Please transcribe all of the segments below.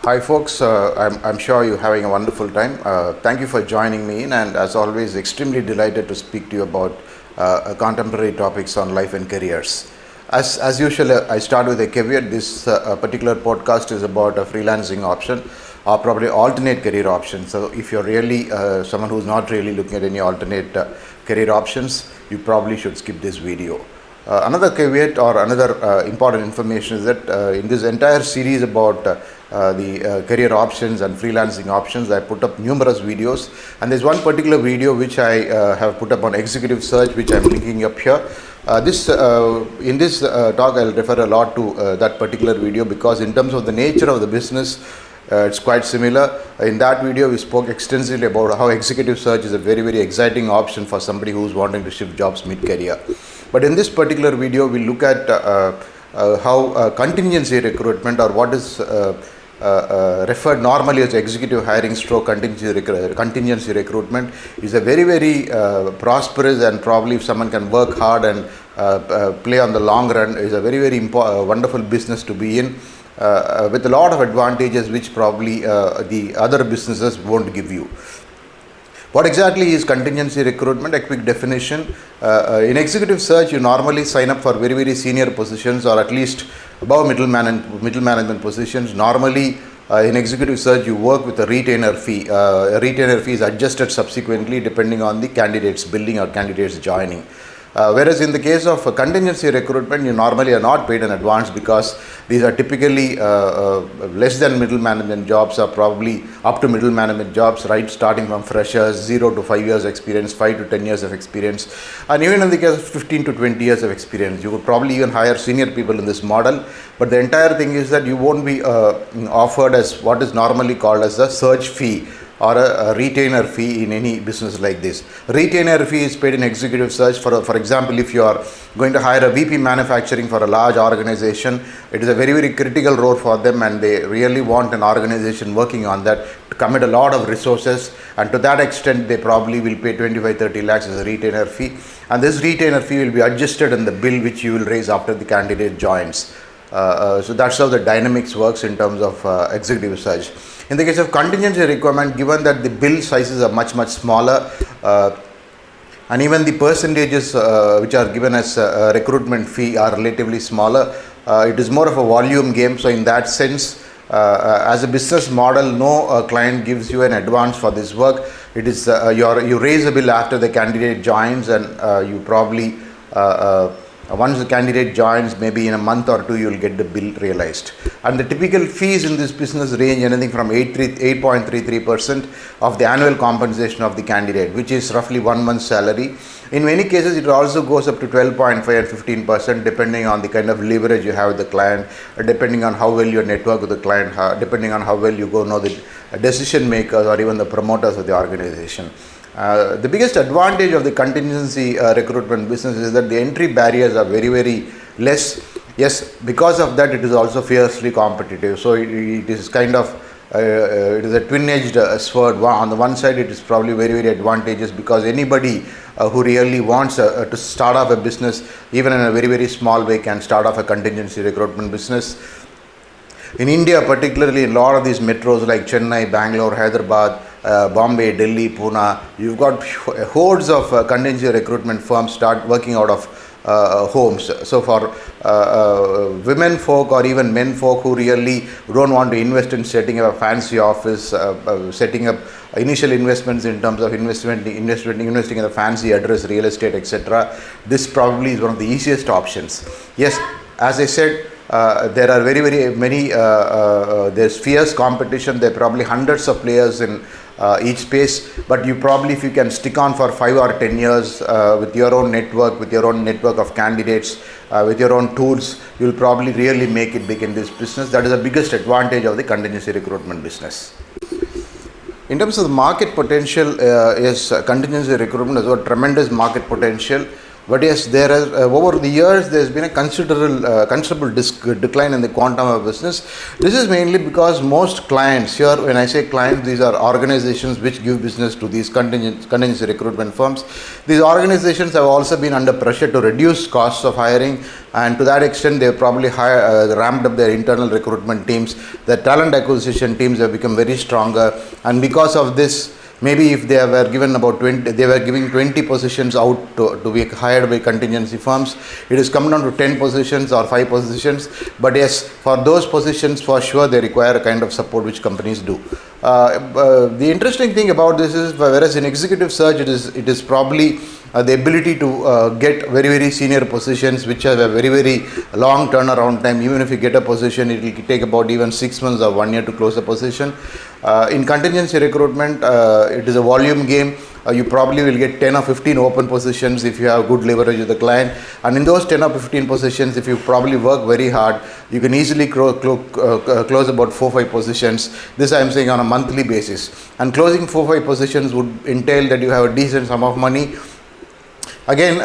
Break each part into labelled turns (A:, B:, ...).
A: Hi folks, I'm sure you're having a wonderful time. Thank you for joining me in, and as always extremely delighted to speak to you about contemporary topics on life and careers. As usual, I start with a caveat. This particular podcast is about a freelancing option or probably alternate career options. So if you're really someone who's not really looking at any alternate career options, you probably should skip this video. Another caveat or another important information is that in this entire series about the career options and freelancing options, I put up numerous videos, and there's one particular video which I have put up on executive search, which I'm linking up here. In this talk, I'll refer a lot to that particular video, because in terms of the nature of the business, it's quite similar. In that video, we spoke extensively about how executive search is a very exciting option for somebody who's wanting to shift jobs mid-career. But in this particular video, we look at how contingency recruitment, or what is referred normally as executive hiring stroke contingency recruitment, is a very prosperous, and probably if someone can work hard and play on the long run, is a very wonderful business to be in, with a lot of advantages which probably the other businesses won't give you. What exactly is contingency recruitment? A quick definition. In executive search, you normally sign up for very senior positions, or at least above middle management positions. Normally, in executive search, you work with a retainer fee. A retainer fee is adjusted subsequently depending on the candidate's billing or candidate's joining. Whereas in the case of contingency recruitment, you normally are not paid in advance, because these are typically less than middle management jobs, or probably up to middle management jobs, right, starting from freshers, 0 to 5 years experience, 5 to 10 years of experience, and even in the case of 15 to 20 years of experience. You would probably even hire senior people in this model, but the entire thing is that you won't be offered as what is normally called as a search fee, or a retainer fee in any business like this. Retainer fee is paid in executive search. For example, if you are going to hire a VP manufacturing for a large organization, it is a very critical role for them, and they really want an organization working on that to commit a lot of resources, and to that extent they probably will pay 25-30 lakhs as a retainer fee, and this retainer fee will be adjusted in the bill which you will raise after the candidate joins. So that's how the dynamics works in terms of executive search. In the case of contingency requirement, given that the bill sizes are much smaller, and even the percentages which are given as recruitment fee are relatively smaller, it is more of a volume game. So in that sense, as a business model, no client gives you an advance for this work. It is you raise a bill after the candidate joins, and you probably once the candidate joins, maybe in a month or two, you will get the bill realized. And the typical fees in this business range anything from 8.33% of the annual compensation of the candidate, which is roughly 1 month's salary. In many cases, it also goes up to 12.5 and 15%, depending on the kind of leverage you have with the client, depending on how well you network with the client, depending on how well you know the decision makers or even the promoters of the organization. The biggest advantage of the contingency recruitment business is that the entry barriers are very less. Yes, because of that, it is also fiercely competitive. So it is kind of it is a twin-edged sword. On the one side, it is probably very advantageous, because anybody who really wants to start off a business, even in a very small way, can start off a contingency recruitment business. In India, particularly in a lot of these metros like Chennai, Bangalore, Hyderabad, Bombay, Delhi, Pune, you've got hordes of contingency recruitment firms start working out of homes. So for women folk or even men folk who really don't want to invest in setting up a fancy office, setting up initial investments in terms of investing in a fancy address, real estate, etc., this probably is one of the easiest options. Yes, as I said, there are very many, there's fierce competition. There are probably hundreds of players in each space, but you probably, if you can stick on for 5 or 10 years with your own network, of candidates, with your own tools, you'll probably really make it big in this business. That is the biggest advantage of the contingency recruitment business. In terms of the market potential, contingency recruitment has got tremendous market potential. But yes, there is over the years there's been a considerable decline in the quantum of business. This is mainly because most clients here, when I say clients, these are organizations which give business to these contingency recruitment firms. These organizations have also been under pressure to reduce costs of hiring, and to that extent they have probably ramped up their internal recruitment teams. The talent acquisition teams have become very stronger, and because of this, maybe if they were given about 20, they were giving 20 positions out to be hired by contingency firms. It has come down to 10 positions or 5 positions. But yes, for those positions, for sure, they require a kind of support which companies do. The interesting thing about this is, whereas in executive search, it is probably the ability to get very senior positions which have a very long turnaround time. Even if you get a position, it will take about even 6 months or 1 year to close a position. In contingency recruitment, it is a volume game. You probably will get 10 or 15 open positions if you have good leverage with the client, and in those 10 or 15 positions, if you probably work very hard, you can easily close about 4-5 positions. This I am saying on a monthly basis, and closing 4-5 positions would entail that you have a decent sum of money. Again,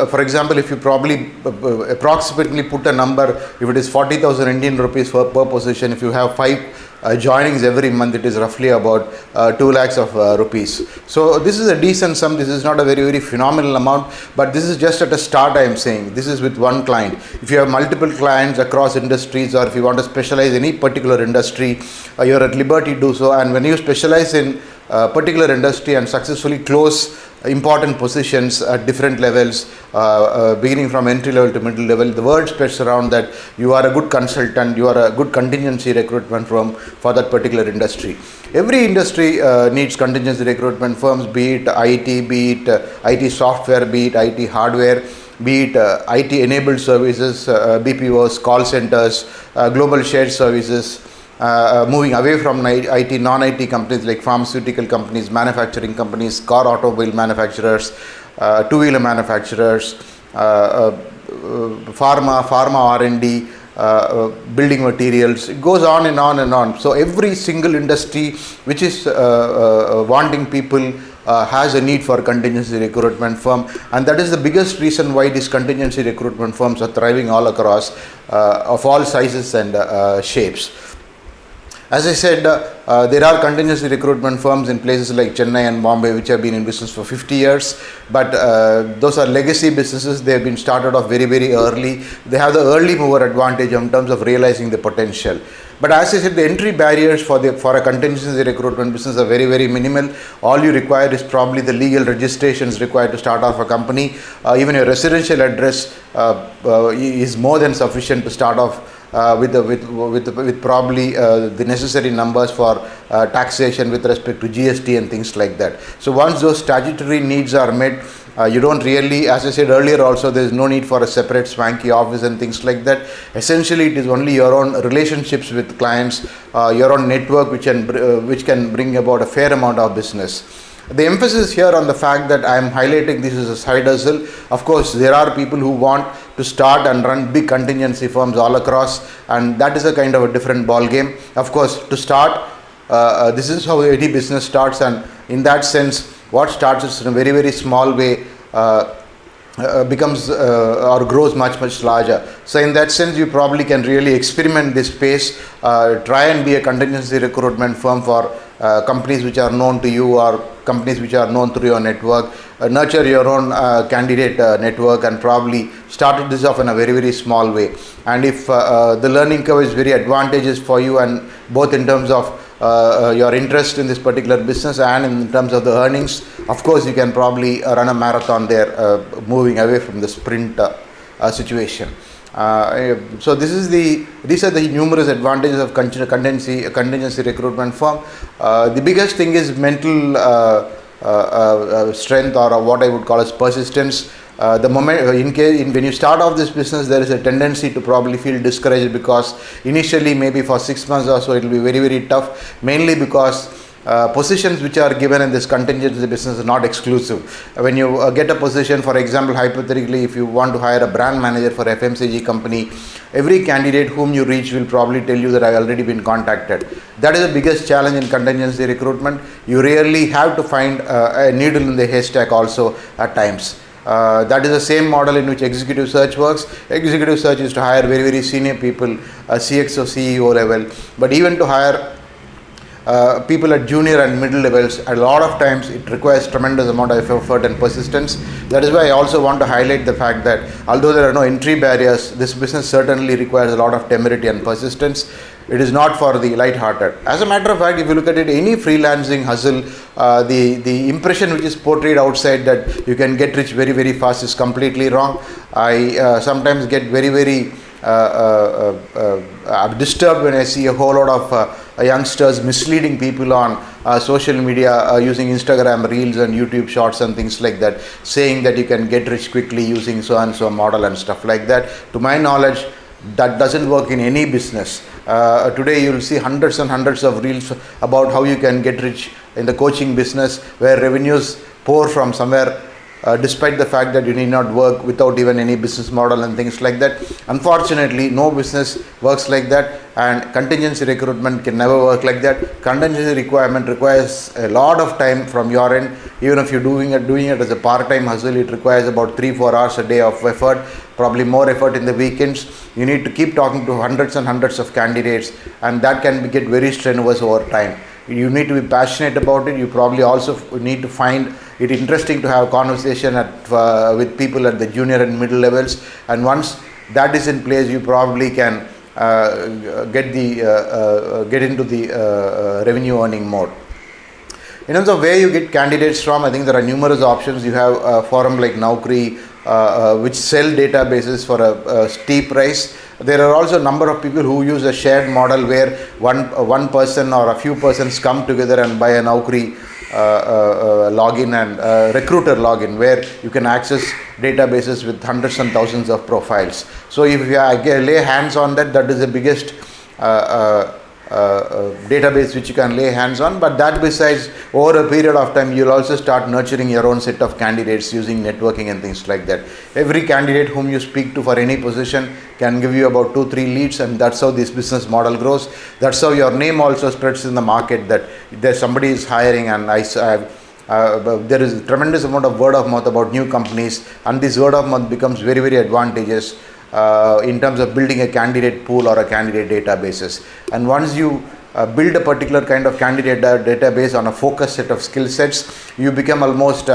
A: for example, if you probably approximately put a number, if it is 40,000 Indian rupees per position, if you have 5 joinings every month, it is roughly about 2 lakhs of rupees. So this is a decent sum. This is not a very phenomenal amount, but this is just at a start. I am saying this is with one client. If you have multiple clients across industries, or if you want to specialize in any particular industry, you are at liberty to do so. And when you specialize in a particular industry and successfully close important positions at different levels, beginning from entry level to middle level, the word spreads around that you are a good consultant, you are a good contingency recruitment firm for that particular industry. Every industry needs contingency recruitment firms, be it IT, be it IT software, be it IT hardware, be it IT enabled services, BPOs, call centers, global shared services. Moving away from IT, non-IT companies like pharmaceutical companies, manufacturing companies, car automobile manufacturers, two-wheeler manufacturers, pharma R&D, building materials. It goes on and on and on. So every single industry which is wanting people has a need for contingency recruitment firm, and that is the biggest reason why these contingency recruitment firms are thriving all across, of all sizes and shapes. As I said, there are contingency recruitment firms in places like Chennai and Bombay which have been in business for 50 years, but those are legacy businesses. They have been started off very early. They have the early mover advantage in terms of realizing the potential. But as I said, the entry barriers for a contingency recruitment business are very minimal. All you require is probably the legal registrations required to start off a company. Even your residential address is more than sufficient to start off with probably the necessary numbers for taxation with respect to GST and things like that. So once those statutory needs are met, you don't really, as I said earlier also, there is no need for a separate swanky office and things like that. Essentially, it is only your own relationships with clients, your own network which can bring about a fair amount of business. The emphasis here on the fact that I am highlighting this is a side hustle. Of course, there are people who want to start and run big contingency firms all across, and that is a kind of a different ball game. Of course, to start, this is how any business starts, and in that sense, what starts in a very small way becomes or grows much larger. So in that sense, you probably can really experiment this space, try and be a contingency recruitment firm for companies which are known to you or companies which are known through your network. Nurture your own candidate network and probably start this off in a very small way. And if the learning curve is very advantageous for you, and both in terms of your interest in this particular business and in terms of the earnings, of course you can probably run a marathon there, moving away from the sprint situation. So these are the numerous advantages of contingency recruitment firm. The biggest thing is mental strength, or what I would call as persistence. The moment when you start off this business, there is a tendency to probably feel discouraged, because initially maybe for 6 months or so it will be very tough, mainly because positions which are given in this contingency business are not exclusive. When you get a position, for example, hypothetically, if you want to hire a brand manager for FMCG company, every candidate whom you reach will probably tell you that I've already been contacted. That is the biggest challenge in contingency recruitment. You rarely have to find a needle in the haystack also at times. That is the same model in which executive search works. Executive search is to hire very, very senior people, CXO, CEO level, but even to hire people at junior and middle levels, a lot of times it requires tremendous amount of effort and persistence. That is why I also want to highlight the fact that although there are no entry barriers, this business certainly requires a lot of temerity and persistence. It is not for the light-hearted. As a matter of fact, if you look at it, any freelancing hustle, the impression which is portrayed outside that you can get rich very, very fast is completely wrong. I sometimes get very, very I'm disturbed when I see a whole lot of youngsters misleading people on social media using Instagram Reels and YouTube Shorts and things like that, saying that you can get rich quickly using so and so model and stuff like that. To my knowledge, that doesn't work in any business. Today you will see hundreds and hundreds of reels about how you can get rich in the coaching business, where revenues pour from somewhere, despite the fact that you need not work without even any business model and things like that. Unfortunately, no business works like that, and contingency recruitment can never work like that. Contingency requirement requires a lot of time from your end. Even if you're doing it as a part-time hustle, it requires about 3-4 hours a day of effort, probably more effort in the weekends. You need to keep talking to hundreds and hundreds of candidates, and that can get very strenuous over time. You need to be passionate about it. You probably also need to find it interesting to have a conversation with people at the junior and middle levels, and once that is in place, you probably can get into the revenue earning mode. In terms of where you get candidates from, I think there are numerous options. You have a forum like Naukri, which sell databases for a steep price. There are also a number of people who use a shared model where one person or a few persons come together and buy a Naukri login and recruiter login, where you can access databases with hundreds and thousands of profiles. So if you lay hands on that, that is the biggest database which you can lay hands on. But that besides, over a period of time, you'll also start nurturing your own set of candidates using networking and things like that. Every candidate whom you speak to for any position can give you about 2-3 leads, and that's how this business model grows. That's how your name also spreads in the market, that there's somebody is hiring, and there is a tremendous amount of word of mouth about new companies, and this word of mouth becomes very, very advantageous in terms of building a candidate pool or a candidate databases. And once you build a particular kind of candidate database on a focused set of skill sets, you become almost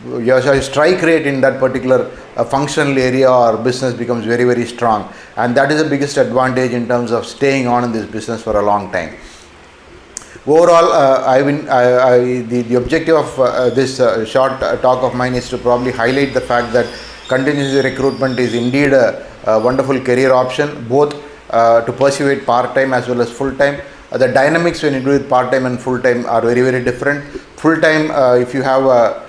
A: your strike rate in that particular functional area or business becomes very, very strong, and that is the biggest advantage in terms of staying on in this business for a long time. Overall, the objective of this short talk of mine is to probably highlight the fact that contingency recruitment is indeed a wonderful career option, both to pursue it part-time as well as full-time. The dynamics when you do it part-time and full-time are very, very different. Full-time, if you have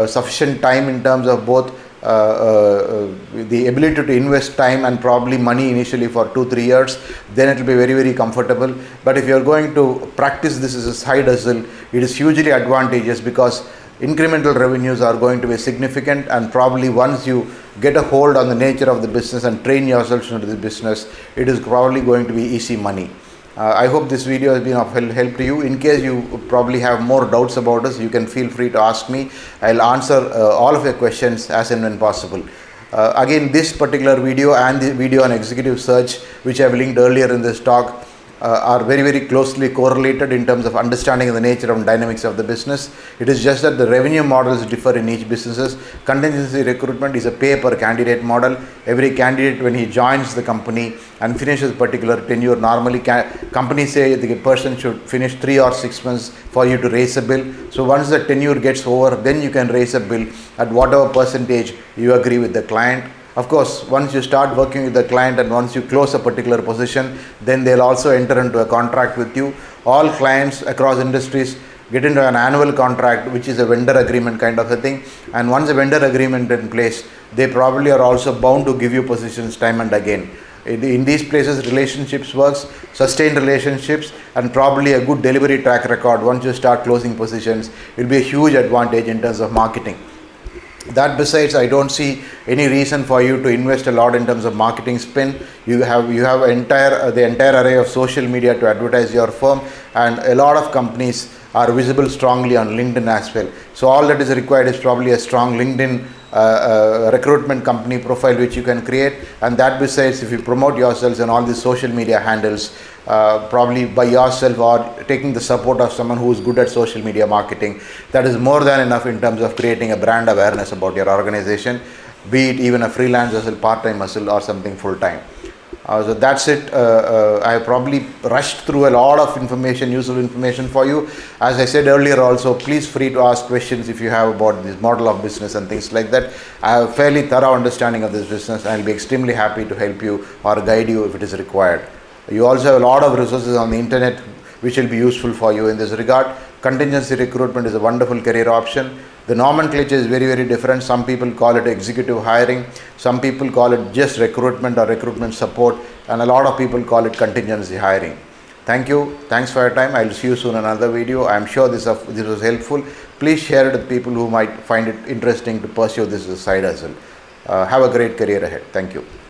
A: sufficient time in terms of both the ability to invest time and probably money initially for 2-3 years, then it will be very, very comfortable. But if you are going to practice this as a side hustle, it is hugely advantageous, because incremental revenues are going to be significant, and probably once you get a hold on the nature of the business and train yourself into the business, it is probably going to be easy money. I hope this video has been of help to you. In case you probably have more doubts about us, you can feel free to ask me. I'll answer all of your questions as and when possible. Again, this particular video and the video on executive search, which I've linked earlier in this talk, are very, very closely correlated in terms of understanding the nature and dynamics of the business. It is just that the revenue models differ in each businesses. Contingency recruitment is a pay per candidate model. Every candidate, when he joins the company and finishes particular tenure, normally companies say the person should finish 3 or 6 months for you to raise a bill. So once the tenure gets over, then you can raise a bill at whatever percentage you agree with the client. Of course, once you start working with the client and once you close a particular position, then they'll also enter into a contract with you. All clients across industries get into an annual contract, which is a vendor agreement kind of a thing. And once a vendor agreement in place, they probably are also bound to give you positions time and again. In these places, relationships works, sustained relationships, and probably a good delivery track record. Once you start closing positions, it will be a huge advantage in terms of marketing. That besides, I don't see any reason for you to invest a lot in terms of marketing spend. You have the entire array of social media to advertise your firm, and a lot of companies are visible strongly on LinkedIn as well. So all that is required is probably a strong LinkedIn recruitment company profile which you can create, and that besides, if you promote yourselves on all these social media handles, probably by yourself or taking the support of someone who is good at social media marketing, that is more than enough in terms of creating a brand awareness about your organization, be it even a freelance hustle, part-time hustle, or something full-time. So that's it. I probably rushed through a lot of information, useful information for you. As I said earlier also, please free to ask questions if you have about this model of business and things like that. I have a fairly thorough understanding of this business, and I'll be extremely happy to help you or guide you if it is required. You also have a lot of resources on the internet which will be useful for you in this regard. Contingency recruitment is a wonderful career option. The nomenclature is very, very different. Some people call it executive hiring, some people call it just recruitment or recruitment support, and a lot of people call it contingency hiring. Thank you. Thanks for your time. I'll see you soon in another video. I am sure this was helpful. Please share it with people who might find it interesting to pursue this as a side hustle. Have a great career ahead. Thank you.